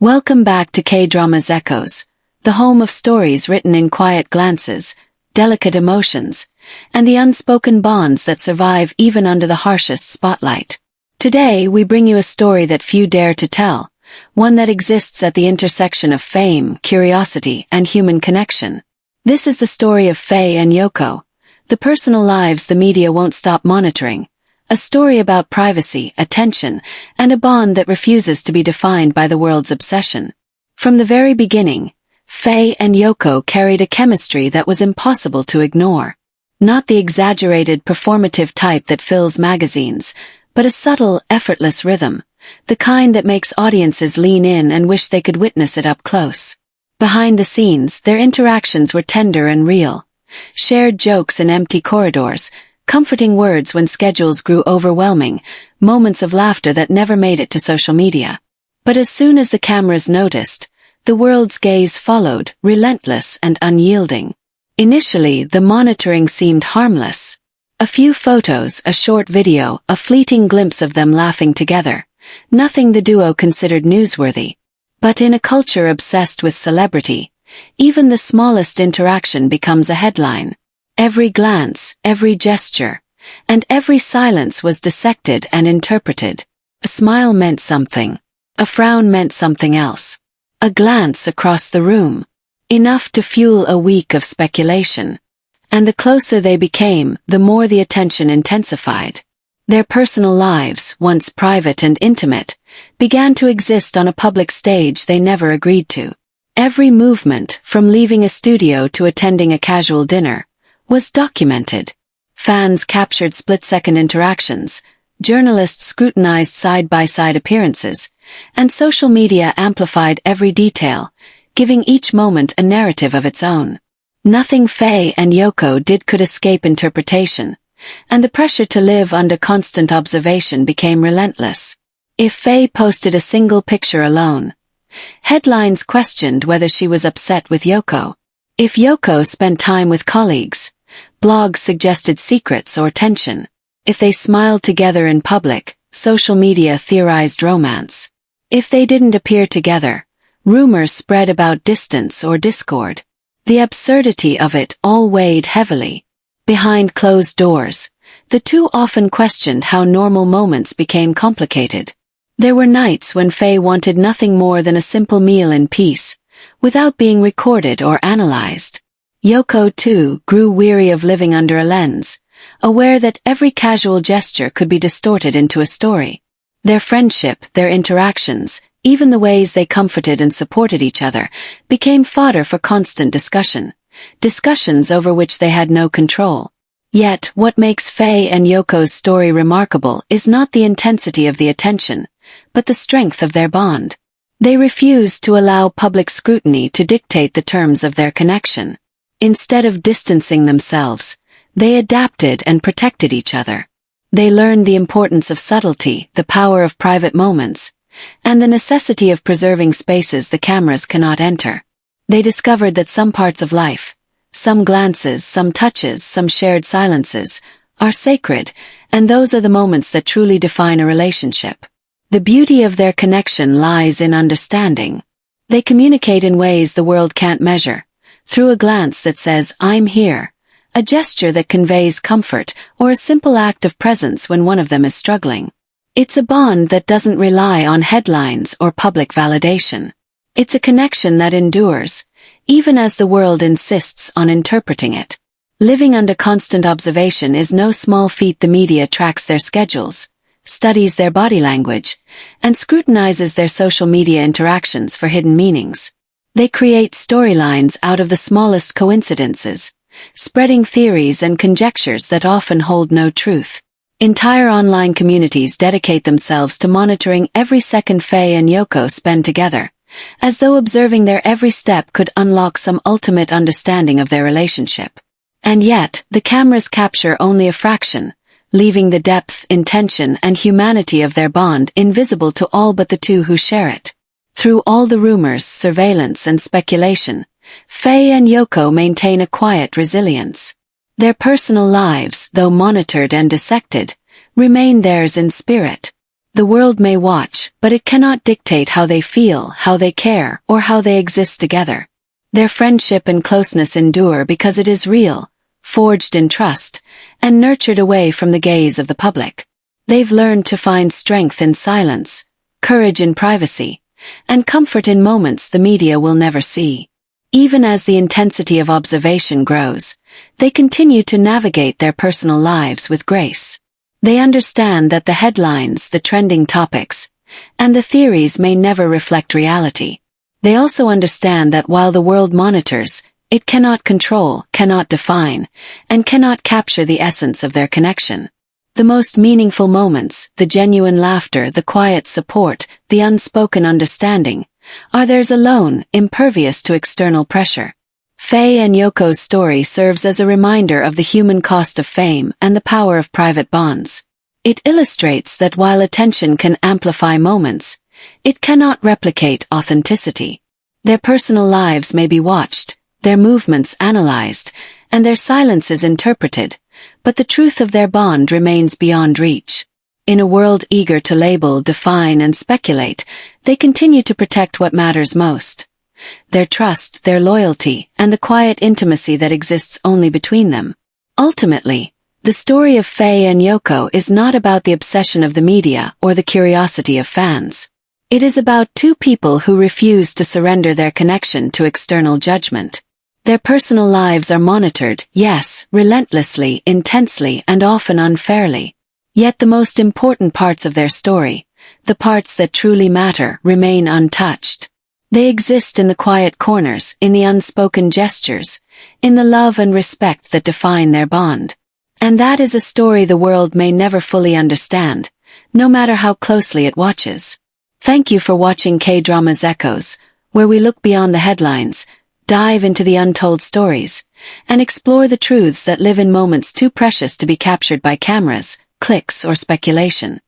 Welcome back to K-Drama's Echoes, the home of stories written in quiet glances, delicate emotions, and the unspoken bonds that survive even under the harshest spotlight. Today, we bring you a story that few dare to tell, one that exists at the intersection of fame, curiosity, and human connection. This is the story of Faye and Yoko, the personal lives the media won't stop monitoring, a story about privacy, attention, and a bond that refuses to be defined by the world's obsession. From the very beginning, Faye and Yoko carried a chemistry that was impossible to ignore. Not the exaggerated, performative type that fills magazines, but a subtle, effortless rhythm, the kind that makes audiences lean in and wish they could witness it up close. Behind the scenes, their interactions were tender and real. Shared jokes in empty corridors, comforting words when schedules grew overwhelming, moments of laughter that never made it to social media. But as soon as the cameras noticed, the world's gaze followed, relentless and unyielding. Initially, the monitoring seemed harmless. A few photos, a short video, a fleeting glimpse of them laughing together. Nothing the duo considered newsworthy. But in a culture obsessed with celebrity, even the smallest interaction becomes a headline. Every glance, every gesture, and every silence was dissected and interpreted. A smile meant something. A frown meant something else. A glance across the room. Enough to fuel a week of speculation. And the closer they became, the more the attention intensified. Their personal lives, once private and intimate, began to exist on a public stage they never agreed to. Every movement, from leaving a studio to attending a casual dinner, was documented. Fans captured split-second interactions, journalists scrutinized side-by-side appearances, and social media amplified every detail, giving each moment a narrative of its own. Nothing Faye and Yoko did could escape interpretation, and the pressure to live under constant observation became relentless. If Faye posted a single picture alone, headlines questioned whether she was upset with Yoko. If Yoko spent time with colleagues, blogs suggested secrets or tension. If they smiled together in public, social media theorized romance. If they didn't appear together, rumors spread about distance or discord. The absurdity of it all weighed heavily. Behind closed doors, the two often questioned how normal moments became complicated. There were nights when Faye wanted nothing more than a simple meal in peace, without being recorded or analyzed. Yoko, too, grew weary of living under a lens, aware that every casual gesture could be distorted into a story. Their friendship, their interactions, even the ways they comforted and supported each other, became fodder for constant discussion. Discussions over which they had no control. Yet, what makes Faye and Yoko's story remarkable is not the intensity of the attention, but the strength of their bond. They refused to allow public scrutiny to dictate the terms of their connection. Instead of distancing themselves, they adapted and protected each other. They learned the importance of subtlety, the power of private moments, and the necessity of preserving spaces the cameras cannot enter. They discovered that some parts of life, some glances, some touches, some shared silences, are sacred, and those are the moments that truly define a relationship. The beauty of their connection lies in understanding. They communicate in ways the world can't measure, through a glance that says, "I'm here," a gesture that conveys comfort, or a simple act of presence when one of them is struggling. It's a bond that doesn't rely on headlines or public validation. It's a connection that endures, even as the world insists on interpreting it. Living under constant observation is no small feat. The media tracks their schedules, studies their body language, and scrutinizes their social media interactions for hidden meanings. They create storylines out of the smallest coincidences, spreading theories and conjectures that often hold no truth. Entire online communities dedicate themselves to monitoring every second Faye and Yoko spend together, as though observing their every step could unlock some ultimate understanding of their relationship. And yet, the cameras capture only a fraction, leaving the depth, intention, and humanity of their bond invisible to all but the two who share it. Through all the rumors, surveillance, and speculation, Faye and Yoko maintain a quiet resilience. Their personal lives, though monitored and dissected, remain theirs in spirit. The world may watch, but it cannot dictate how they feel, how they care, or how they exist together. Their friendship and closeness endure because it is real, forged in trust, and nurtured away from the gaze of the public. They've learned to find strength in silence, courage in privacy, and comfort in moments the media will never see. Even as the intensity of observation grows, they continue to navigate their personal lives with grace. They understand that the headlines, the trending topics, and the theories may never reflect reality. They also understand that while the world monitors, it cannot control, cannot define, and cannot capture the essence of their connection. The most meaningful moments, the genuine laughter, the quiet support, the unspoken understanding, are theirs alone, impervious to external pressure. Faye and Yoko's story serves as a reminder of the human cost of fame and the power of private bonds. It illustrates that while attention can amplify moments, it cannot replicate authenticity. Their personal lives may be watched, their movements analyzed, and their silences interpreted, but the truth of their bond remains beyond reach. In a world eager to label, define, and speculate, they continue to protect what matters most: their trust, their loyalty, and the quiet intimacy that exists only between them. Ultimately, the story of Faye and Yoko is not about the obsession of the media or the curiosity of fans. It is about two people who refuse to surrender their connection to external judgment. Their personal lives are monitored, yes, relentlessly, intensely, and often unfairly. Yet the most important parts of their story, the parts that truly matter, remain untouched. They exist in the quiet corners, in the unspoken gestures, in the love and respect that define their bond. And that is a story the world may never fully understand, no matter how closely it watches. Thank you for watching K-Drama's Echoes, where we look beyond the headlines, dive into the untold stories, and explore the truths that live in moments too precious to be captured by cameras, clicks, or speculation.